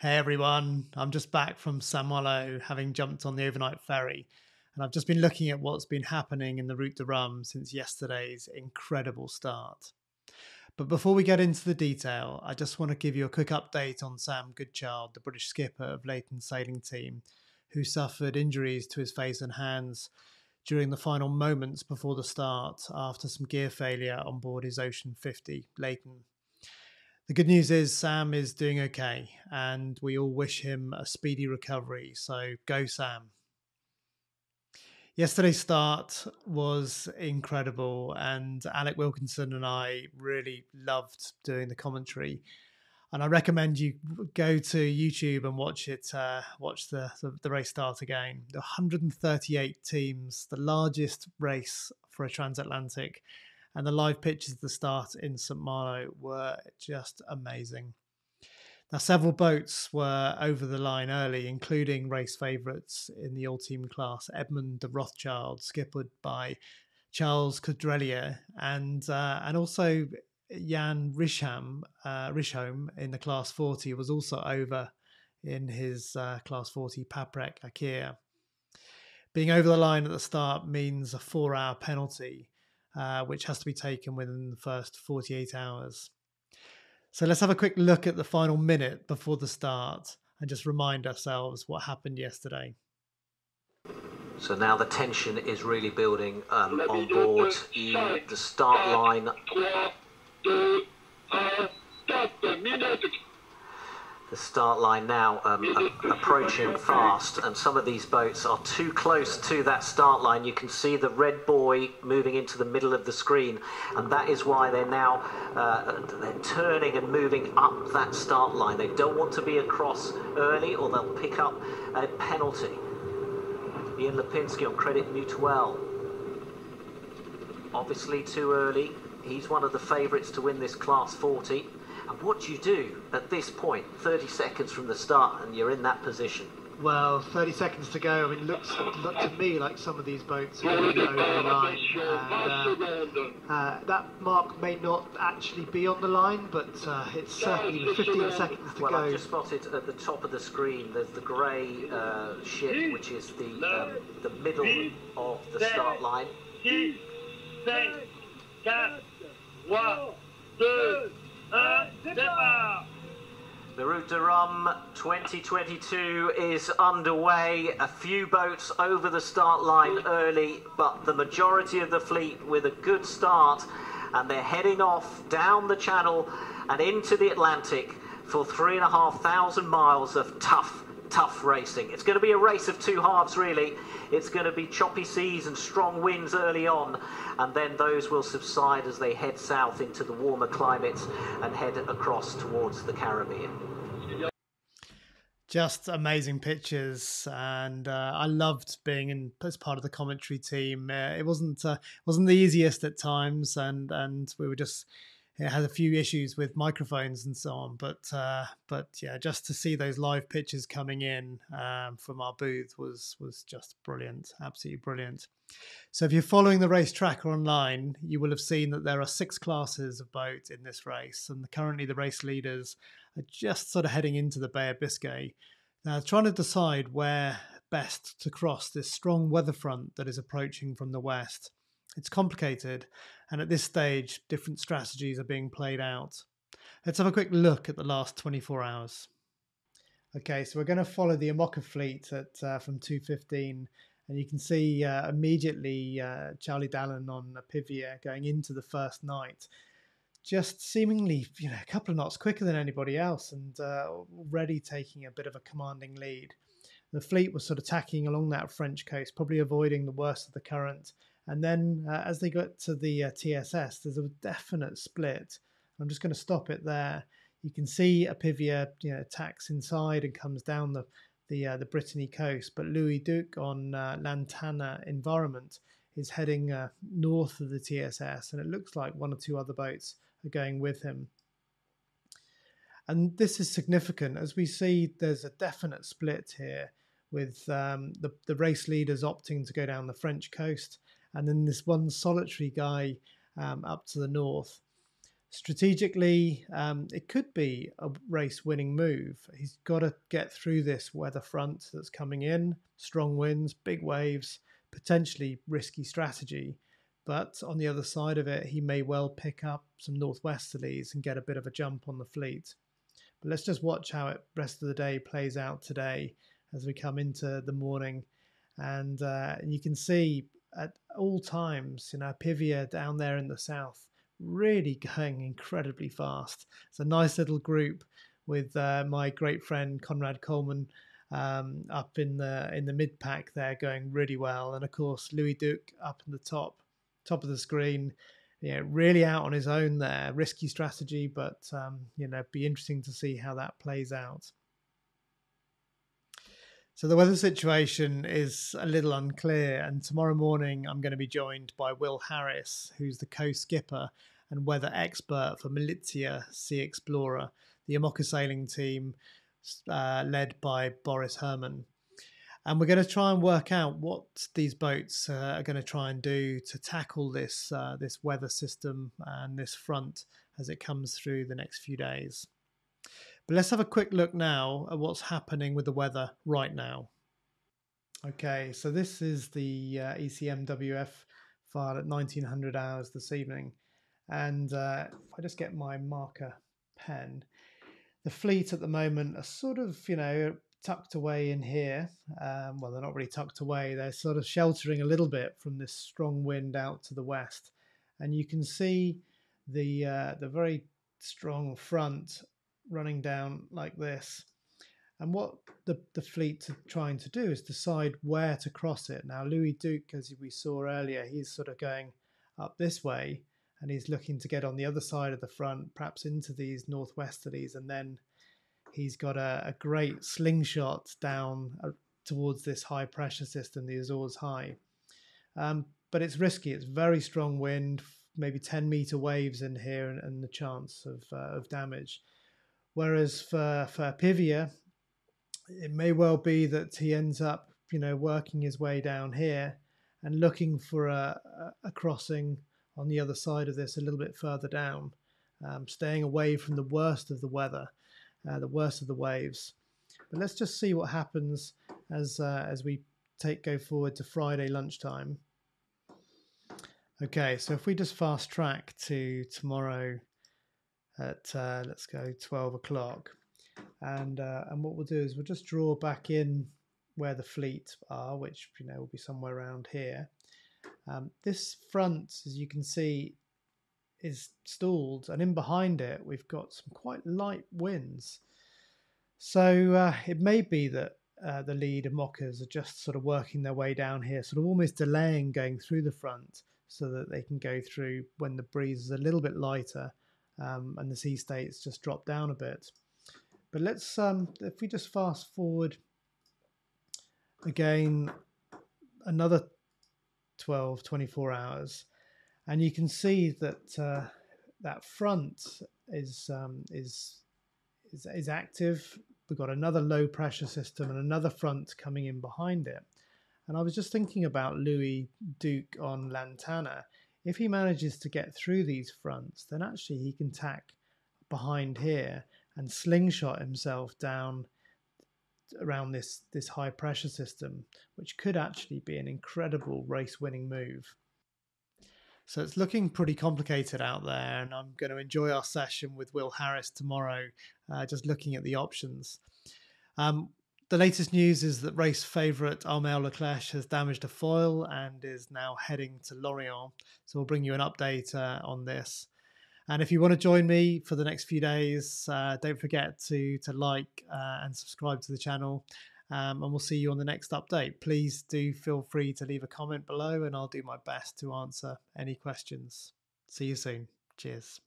Hey everyone, I'm just back from Saint-Malo, having jumped on the overnight ferry, and I've just been looking at what's been happening in the Route de Rhum since yesterday's incredible start. But before we get into the detail, I just want to give you a quick update on Sam Goodchild, the British skipper of Leighton's sailing team, who suffered injuries to his face and hands during the final moments before the start after some gear failure on board his Ocean 50 Leighton. The good news is Sam is doing okay, and we all wish him a speedy recovery. So go, Sam. Yesterday's start was incredible, and Alec Wilkinson and I really loved doing the commentary. And I recommend you go to YouTube and watch it. Watch the race start again. 138 teams, the largest race for a transatlantic. And the live pictures at the start in St. Malo were just amazing. Now, several boats were over the line early, including race favourites in the all-team class, Edmund de Rothschild, skippered by Charles Caudrelier, and also Jan Rishom in the Class 40 was also over in his Class 40 Paprec Akir. Being over the line at the start means a 4-hour penalty, which has to be taken within the first 48 hours. So let's have a quick look at the final minute before the start and just remind ourselves what happened yesterday. So now the tension is really building on board the start line. The start line now approaching fast, and some of these boats are too close to that start line. You can see the red buoy moving into the middle of the screen, and that is why they're now they're turning and moving up that start line. They don't want to be across early, or they'll pick up a penalty. Ian Lipinski on Credit Mutuelle. Obviously too early. He's one of the favourites to win this Class 40. And what do you do at this point, 30 seconds from the start, and you're in that position? Well, 30 seconds to go. I mean, it looked to me like some of these boats are really over the line. And, that mark may not actually be on the line, but it's certainly 15 seconds to go. Well, I've just spotted at the top of the screen, there's the grey ship, which is the middle of the start line. The Route de Rhum 2022 is underway. A few boats over the start line early, but the majority of the fleet with a good start, and they're heading off down the channel and into the Atlantic for 3,500 miles of tough racing. It's going to be a race of two halves, really. It's going to be choppy seas and strong winds early on, and then those will subside as they head south into the warmer climates and head across towards the Caribbean. Just amazing pictures, and I loved being as part of the commentary team. It wasn't the easiest at times, and we were just had a few issues with microphones and so on. But yeah, just to see those live pictures coming in from our booth was just brilliant, absolutely brilliant. So if you're following the race tracker online, you will have seen that there are 6 classes of boat in this race, and currently the race leaders are just sort of heading into the Bay of Biscay, trying to decide where best to cross this strong weather front that is approaching from the west. It's complicated, and at this stage, different strategies are being played out. Let's have a quick look at the last 24 hours. Okay, so we're going to follow the Amoca fleet at from 2:15. And you can see immediately Charlie Dallin on Pivia going into the first night, just seemingly a couple of knots quicker than anybody else, and already taking a bit of a commanding lead. The fleet was sort of tacking along that French coast, probably avoiding the worst of the current. And then as they got to the TSS, there's a definite split. I'm just going to stop it there. You can see Apivia tacks inside and comes down the Brittany coast, but Louis Duc on Lantana Environment is heading north of the TSS, and it looks like 1 or 2 other boats are going with him. And this is significant as we see there's a definite split here with the race leaders opting to go down the French coast, and then this one solitary guy up to the north. Strategically, it could be a race-winning move. He's got to get through this weather front that's coming in, strong winds, big waves, potentially risky strategy. But on the other side of it, he may well pick up some northwesterlies and get a bit of a jump on the fleet. But let's just watch how it rest of the day plays out today as we come into the morning. And you can see at all times, Pivia down there in the south really going incredibly fast. It's a nice little group with my great friend Conrad Coleman up in the mid pack there, going really well, and of course Louis Duc up in the top of the screen. Really out on his own there. Risky strategy, but be interesting to see how that plays out. So the weather situation is a little unclear, and tomorrow morning I'm going to be joined by Will Harris, who's the co-skipper and weather expert for Militia Sea Explorer, the IMOCA sailing team led by Boris Herman. And we're going to try and work out what these boats are going to try and do to tackle this weather system and this front as it comes through the next few days. But let's have a quick look now at what's happening with the weather right now. Okay, so this is the ECMWF file at 1900 hours this evening. And if I just get my marker pen, the fleet at the moment are sort of, tucked away in here. Well, they're not really tucked away. They're sort of sheltering a little bit from this strong wind out to the west. And you can see the very strong front running down like this. And what the fleet are trying to do is decide where to cross it. Now, Louis Duc, as we saw earlier, he's sort of going up this way, and he's looking to get on the other side of the front, perhaps into these northwesterlies, and then he's got a great slingshot down towards this high pressure system, the Azores High. But it's risky. It's very strong wind, maybe 10-meter waves in here, and the chance of damage. Whereas for Pivia, it may well be that he ends up, working his way down here and looking for a crossing on the other side of this a little bit further down, staying away from the worst of the weather, the worst of the waves. But let's just see what happens as we go forward to Friday lunchtime. Okay, so if we just fast track to tomorrow at let's go 12 o'clock. And what we'll do is we'll just draw back in where the fleet are, which will be somewhere around here. This front, as you can see, is stalled, and in behind it we've got some quite light winds. So it may be that the lead IMOCAs are just sort of working their way down here, sort of almost delaying going through the front so that they can go through when the breeze is a little bit lighter and the sea states just drop down a bit. But let's, if we just fast forward again, another 24 hours, and you can see that that front is active. We've got another low pressure system and another front coming in behind it. And I was just thinking about Louis Duc on Lantana. If he manages to get through these fronts, then actually he can tack behind here and slingshot himself down around this high pressure system, which could actually be an incredible race-winning move. So it's looking pretty complicated out there, and I'm going to enjoy our session with Will Harris tomorrow, just looking at the options. The latest news is that race favourite Armel Leclerc has damaged a foil and is now heading to Lorient. So we'll bring you an update on this. And if you want to join me for the next few days, don't forget to like and subscribe to the channel. And we'll see you on the next update. Please do feel free to leave a comment below, and I'll do my best to answer any questions. See you soon. Cheers.